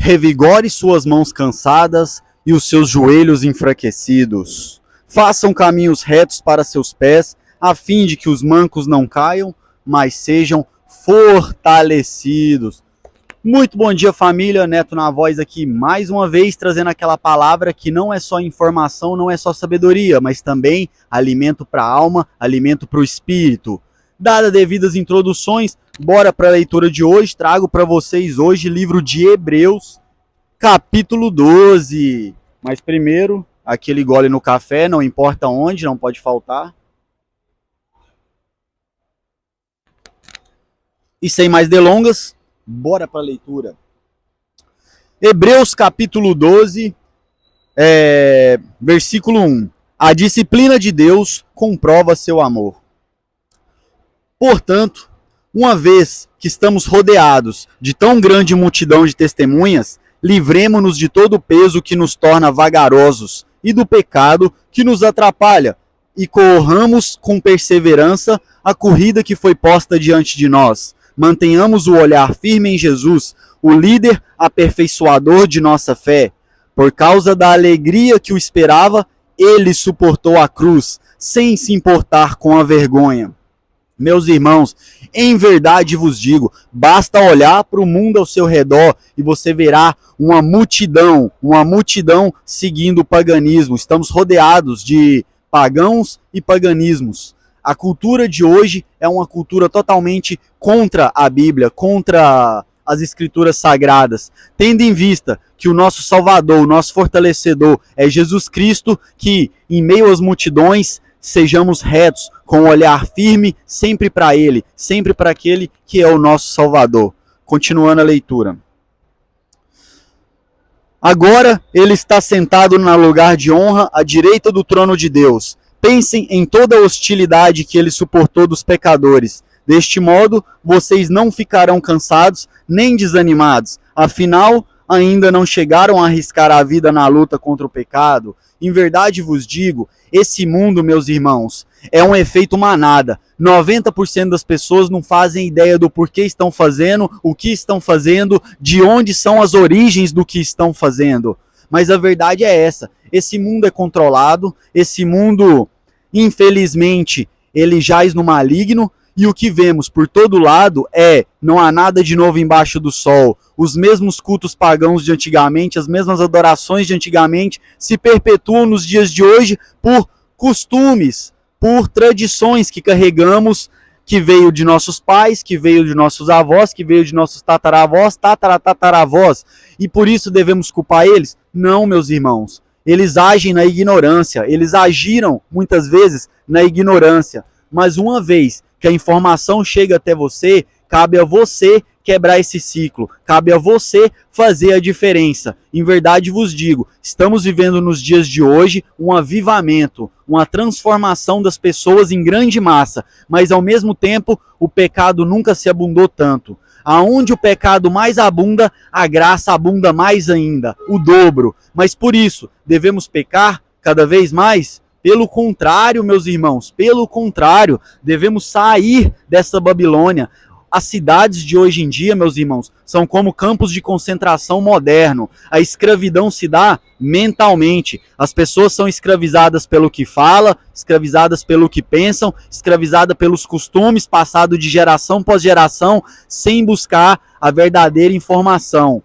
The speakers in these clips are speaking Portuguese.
revigore suas mãos cansadas e os seus joelhos enfraquecidos. Façam caminhos retos para seus pés, a fim de que os mancos não caiam, mas sejam fortalecidos. Muito bom dia, família. Neto na voz aqui mais uma vez, trazendo aquela palavra que não é só informação, não é só sabedoria, mas também alimento para a alma, alimento para o espírito. Dadas devidas introduções, bora para a leitura de hoje. Trago para vocês hoje livro de Hebreus, capítulo 12. Mas primeiro, aquele gole no café, não importa onde, não pode faltar. E sem mais delongas, bora para a leitura. Hebreus capítulo 12, versículo 1. A disciplina de Deus comprova seu amor. Portanto, uma vez que estamos rodeados de tão grande multidão de testemunhas, livremo-nos de todo o peso que nos torna vagarosos e do pecado que nos atrapalha, e corramos com perseverança a corrida que foi posta diante de nós. Mantenhamos o olhar firme em Jesus, o líder aperfeiçoador de nossa fé. Por causa da alegria que o esperava, ele suportou a cruz, sem se importar com a vergonha. Meus irmãos, em verdade vos digo, basta olhar para o mundo ao seu redor e você verá uma multidão seguindo o paganismo. Estamos rodeados de pagãos e paganismos. A cultura de hoje é uma cultura totalmente contra a Bíblia, contra as escrituras sagradas, tendo em vista que o nosso Salvador, o nosso fortalecedor é Jesus Cristo, que em meio às multidões sejamos retos, com o olhar firme sempre para Ele, sempre para aquele que é o nosso Salvador. Continuando a leitura. Agora ele está sentado no lugar de honra à direita do trono de Deus. Pensem em toda a hostilidade que ele suportou dos pecadores. Deste modo, vocês não ficarão cansados nem desanimados. Afinal, ainda não chegaram a arriscar a vida na luta contra o pecado. Em verdade vos digo, esse mundo, meus irmãos, é um efeito manada. 90% das pessoas não fazem ideia do porquê estão fazendo, o que estão fazendo, de onde são as origens do que estão fazendo. Mas a verdade é essa. Esse mundo é controlado, esse mundo, infelizmente, ele jaz no maligno, e o que vemos por todo lado não há nada de novo embaixo do sol. Os mesmos cultos pagãos de antigamente, as mesmas adorações de antigamente, se perpetuam nos dias de hoje por costumes, por tradições que carregamos, que veio de nossos pais, que veio de nossos avós, que veio de nossos tataravós, tataravós. E por isso devemos culpar eles? Não, meus irmãos. Eles agem na ignorância, eles agiram muitas vezes na ignorância. Mas uma vez que a informação chega até você, cabe a você quebrar esse ciclo, cabe a você fazer a diferença. Em verdade vos digo, estamos vivendo nos dias de hoje um avivamento, uma transformação das pessoas em grande massa, mas ao mesmo tempo o pecado nunca se abundou tanto. Aonde o pecado mais abunda, a graça abunda mais ainda, o dobro. Mas por isso, devemos pecar cada vez mais? Pelo contrário, meus irmãos, pelo contrário, devemos sair dessa Babilônia. As cidades de hoje em dia, meus irmãos, são como campos de concentração moderno. A escravidão se dá mentalmente. As pessoas são escravizadas pelo que fala, escravizadas pelo que pensam, escravizadas pelos costumes passados de geração após geração, sem buscar a verdadeira informação.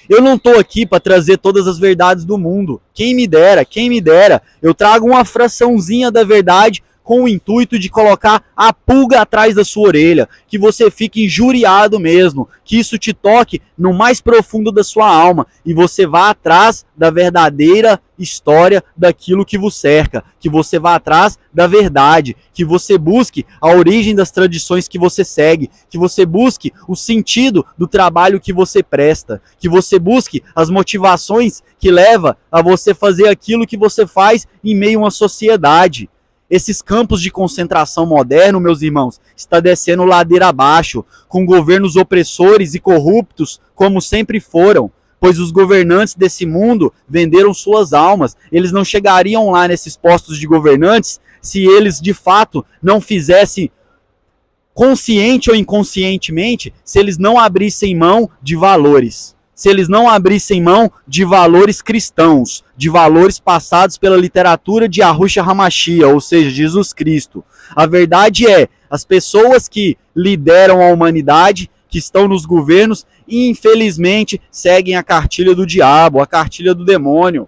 Eu não estou aqui para trazer todas as verdades do mundo. Quem me dera. Eu trago uma fraçãozinha da verdade com o intuito de colocar a pulga atrás da sua orelha, que você fique injuriado mesmo, que isso te toque no mais profundo da sua alma e você vá atrás da verdadeira história daquilo que vos cerca, que você vá atrás da verdade, que você busque a origem das tradições que você segue, que você busque o sentido do trabalho que você presta, que você busque as motivações que levam a você fazer aquilo que você faz em meio a uma sociedade. Esses campos de concentração moderno, meus irmãos, está descendo ladeira abaixo, com governos opressores e corruptos, como sempre foram, pois os governantes desse mundo venderam suas almas. Eles não chegariam lá nesses postos de governantes se eles, de fato, não fizessem, consciente ou inconscientemente, se eles não abrissem mão de valores. se eles não abrissem mão de valores cristãos, de valores passados pela literatura de Yahushua HaMashiach, ou seja, Jesus Cristo. A verdade é, as pessoas que lideram a humanidade, que estão nos governos, infelizmente seguem a cartilha do diabo, a cartilha do demônio.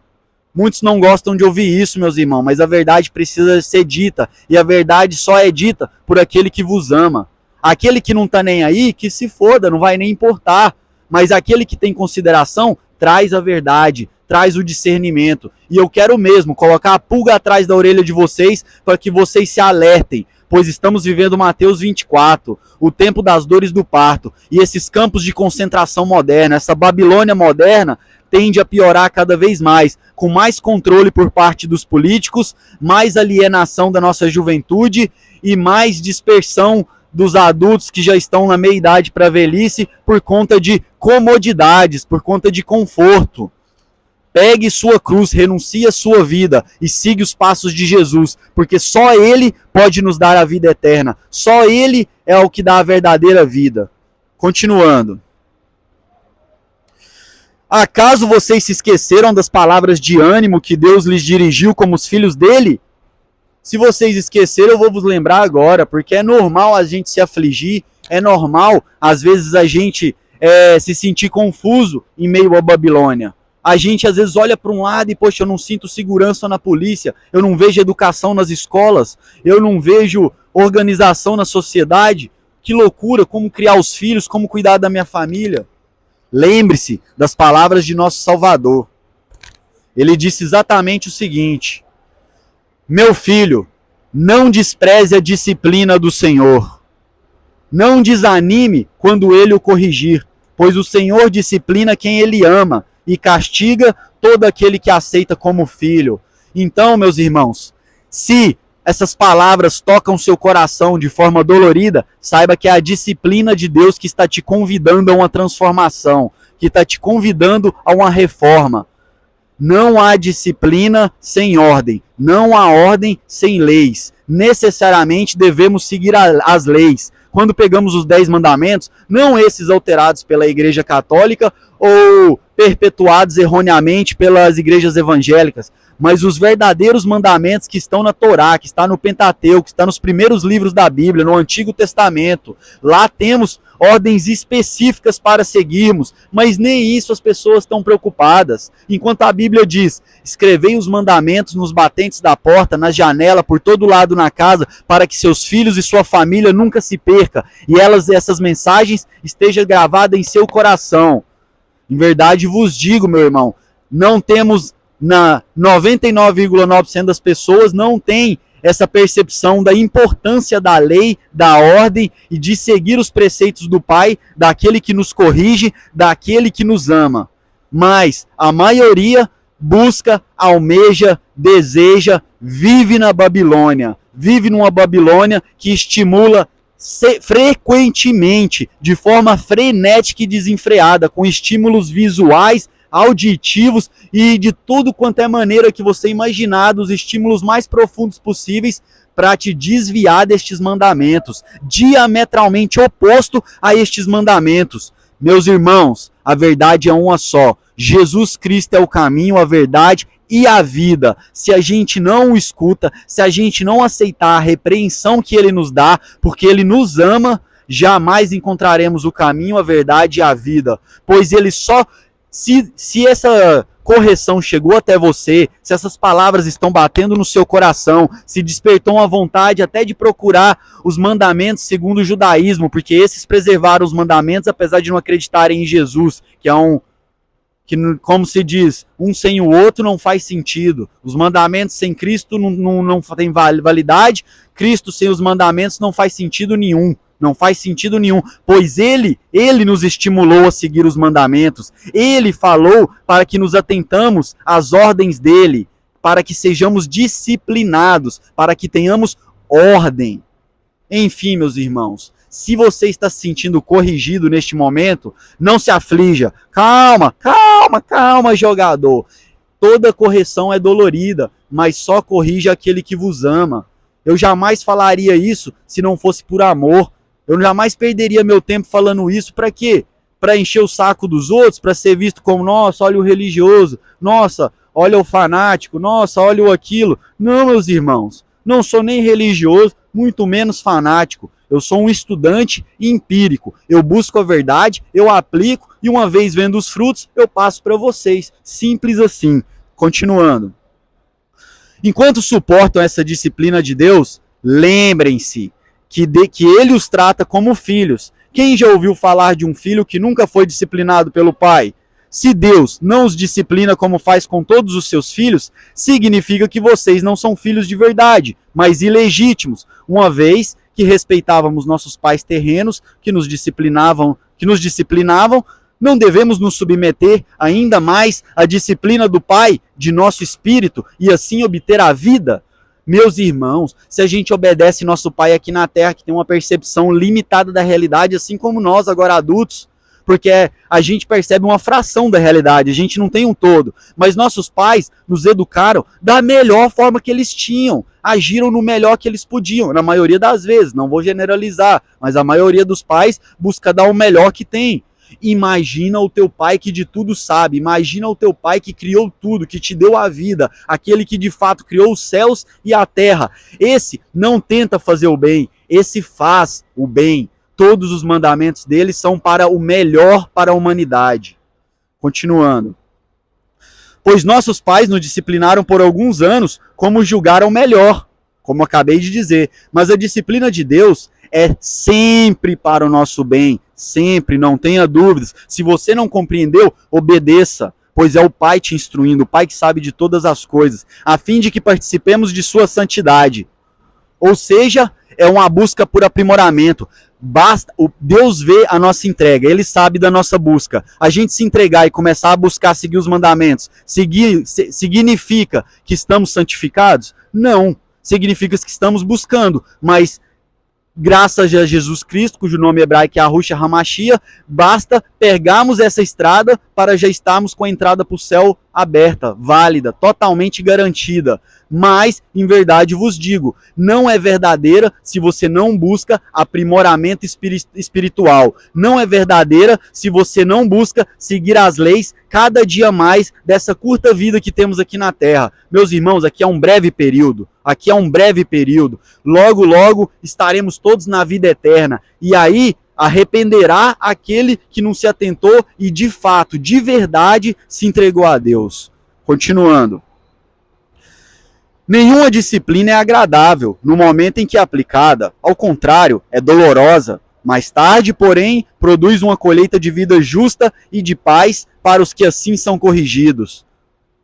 Muitos não gostam de ouvir isso, meus irmãos, mas a verdade precisa ser dita, e a verdade só é dita por aquele que vos ama. Aquele que não está nem aí, que se foda, não vai nem importar. Mas aquele que tem consideração, traz a verdade, traz o discernimento. E eu quero mesmo colocar a pulga atrás da orelha de vocês, para que vocês se alertem, pois estamos vivendo Mateus 24, o tempo das dores do parto, e esses campos de concentração moderna, essa Babilônia moderna, tende a piorar cada vez mais, com mais controle por parte dos políticos, mais alienação da nossa juventude e mais dispersão dos adultos que já estão na meia-idade para a velhice por conta de comodidades, por conta de conforto. Pegue sua cruz, renuncie a sua vida e siga os passos de Jesus, porque só Ele pode nos dar a vida eterna. Só Ele é o que dá a verdadeira vida. Continuando. Acaso vocês se esqueceram das palavras de ânimo que Deus lhes dirigiu como os filhos dele? Se vocês esqueceram, eu vou vos lembrar agora, porque é normal a gente se afligir, é normal, às vezes, a gente se sentir confuso em meio à Babilônia. A gente, às vezes, olha para um lado e, poxa, eu não sinto segurança na polícia, eu não vejo educação nas escolas, eu não vejo organização na sociedade. Que loucura, como criar os filhos, como cuidar da minha família. Lembre-se das palavras de nosso Salvador. Ele disse exatamente o seguinte: meu filho, não despreze a disciplina do Senhor. Não desanime quando ele o corrigir, pois o Senhor disciplina quem ele ama e castiga todo aquele que aceita como filho. Então, meus irmãos, se essas palavras tocam seu coração de forma dolorida, saiba que é a disciplina de Deus que está te convidando a uma transformação, que está te convidando a uma reforma. Não há disciplina sem ordem, não há ordem sem leis. Necessariamente devemos seguir as leis. Quando pegamos os 10 mandamentos, não esses alterados pela Igreja Católica ou perpetuados erroneamente pelas igrejas evangélicas, mas os verdadeiros mandamentos que estão na Torá, que está no Pentateuco, que está nos primeiros livros da Bíblia, no Antigo Testamento. Lá temos ordens específicas para seguirmos, mas nem isso as pessoas estão preocupadas. Enquanto a Bíblia diz, escrevei os mandamentos nos batentes da porta, na janela, por todo lado na casa, para que seus filhos e sua família nunca se percam, e essas mensagens estejam gravadas em seu coração. Em verdade vos digo, meu irmão, não temos, 99,9% das pessoas não tem essa percepção da importância da lei, da ordem e de seguir os preceitos do Pai, daquele que nos corrige, daquele que nos ama. Mas a maioria busca, almeja, deseja, vive na Babilônia. Vive numa Babilônia que estimula frequentemente, de forma frenética e desenfreada, com estímulos visuais, auditivos e de tudo quanto é maneira que você imaginar, dos estímulos mais profundos possíveis para te desviar destes mandamentos, diametralmente oposto a estes mandamentos. Meus irmãos, a verdade é uma só. Jesus Cristo é o caminho, a verdade e a vida. Se a gente não o escuta, se a gente não aceitar a repreensão que ele nos dá, porque ele nos ama, jamais encontraremos o caminho, a verdade e a vida. Pois ele só... Se essa correção chegou até você, se essas palavras estão batendo no seu coração, se despertou uma vontade até de procurar os mandamentos segundo o judaísmo, porque esses preservaram os mandamentos apesar de não acreditarem em Jesus, que é como se diz, um sem o outro não faz sentido. Os mandamentos sem Cristo não tem validade, Cristo sem os mandamentos não faz sentido nenhum. Não faz sentido nenhum, pois ele nos estimulou a seguir os mandamentos. Ele falou para que nos atentamos às ordens dele, para que sejamos disciplinados, para que tenhamos ordem. Enfim, meus irmãos, se você está se sentindo corrigido neste momento, não se aflija. Calma, jogador. Toda correção é dolorida, mas só corrige aquele que vos ama. Eu jamais falaria isso se não fosse por amor. Eu jamais perderia meu tempo falando isso. Para quê? para encher o saco dos outros, para ser visto como, nossa, olha o religioso, nossa, olha o fanático, nossa, olha o aquilo. Não, meus irmãos, não sou nem religioso, muito menos fanático. Eu sou um estudante empírico. Eu busco a verdade, eu aplico e uma vez vendo os frutos, eu passo para vocês. Simples assim. Continuando. Enquanto suportam essa disciplina de Deus, lembrem-se que ele os trata como filhos. Quem já ouviu falar de um filho que nunca foi disciplinado pelo pai? Se Deus não os disciplina como faz com todos os seus filhos, significa que vocês não são filhos de verdade, mas ilegítimos, uma vez que respeitávamos nossos pais terrenos, que nos disciplinavam, não devemos nos submeter ainda mais à disciplina do Pai de nosso espírito e assim obter a vida? Meus irmãos, se a gente obedece nosso Pai aqui na Terra, que tem uma percepção limitada da realidade, assim como nós agora adultos, porque a gente percebe uma fração da realidade, a gente não tem um todo, mas nossos pais nos educaram da melhor forma que eles tinham, agiram no melhor que eles podiam, na maioria das vezes, não vou generalizar, mas a maioria dos pais busca dar o melhor que tem. Imagina o teu pai que de tudo sabe, imagina o teu pai que criou tudo, que te deu a vida, aquele que de fato criou os céus e a terra. Esse não tenta fazer o bem, esse faz o bem. Todos os mandamentos dele são para o melhor para a humanidade. Continuando. Pois nossos pais nos disciplinaram por alguns anos como julgaram melhor, como acabei de dizer. Mas a disciplina de Deus é sempre para o nosso bem, sempre, não tenha dúvidas. Se você não compreendeu, obedeça, pois é o Pai te instruindo, o Pai que sabe de todas as coisas, a fim de que participemos de sua santidade. Ou seja, é uma busca por aprimoramento. Basta, Deus vê a nossa entrega, Ele sabe da nossa busca. A gente se entregar e começar a buscar seguir os mandamentos, significa que estamos santificados? Não, significa que estamos buscando, mas graças a Jesus Cristo, cujo nome hebraico é Yahushua HaMashiach, basta pegarmos essa estrada para já estarmos com a entrada para o céu aberta, válida, totalmente garantida. Mas, em verdade vos digo, não é verdadeira se você não busca aprimoramento espiritual. Não é verdadeira se você não busca seguir as leis cada dia mais dessa curta vida que temos aqui na Terra. Meus irmãos, aqui é um breve período. Aqui é um breve período. Logo, logo estaremos todos na vida eterna. E aí arrependerá aquele que não se atentou e de fato, de verdade, se entregou a Deus. Continuando. Nenhuma disciplina é agradável no momento em que é aplicada. Ao contrário, é dolorosa. Mais tarde, porém, produz uma colheita de vida justa e de paz para os que assim são corrigidos.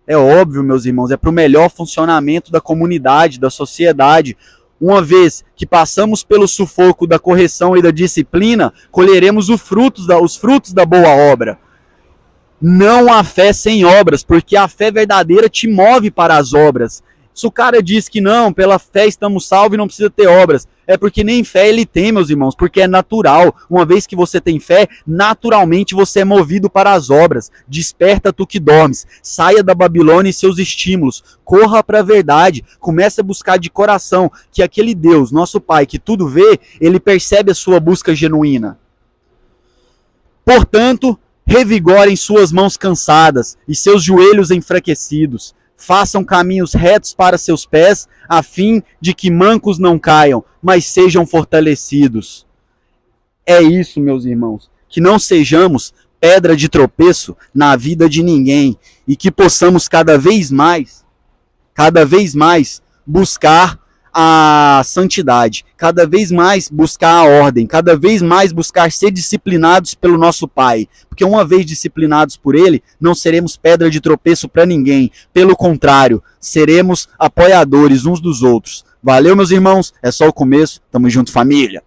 É óbvio, meus irmãos, é para o melhor funcionamento da comunidade, da sociedade. Uma vez que passamos pelo sufoco da correção e da disciplina, colheremos os frutos da boa obra. Não há fé sem obras, porque a fé verdadeira te move para as obras. Se o cara diz que não, pela fé estamos salvos e não precisa ter obras, é porque nem fé ele tem, meus irmãos, porque é natural. Uma vez que você tem fé, naturalmente você é movido para as obras. Desperta tu que dormes, saia da Babilônia e seus estímulos, corra para a verdade, comece a buscar de coração, que aquele Deus, nosso Pai, que tudo vê, ele percebe a sua busca genuína. Portanto, revigorem suas mãos cansadas e seus joelhos enfraquecidos. Façam caminhos retos para seus pés, a fim de que mancos não caiam, mas sejam fortalecidos. É isso, meus irmãos, que não sejamos pedra de tropeço na vida de ninguém e que possamos cada vez mais buscar a santidade, cada vez mais buscar a ordem, cada vez mais buscar ser disciplinados pelo nosso Pai, porque uma vez disciplinados por Ele, não seremos pedra de tropeço para ninguém, pelo contrário, seremos apoiadores uns dos outros. Valeu, meus irmãos, é só o começo, tamo junto, família!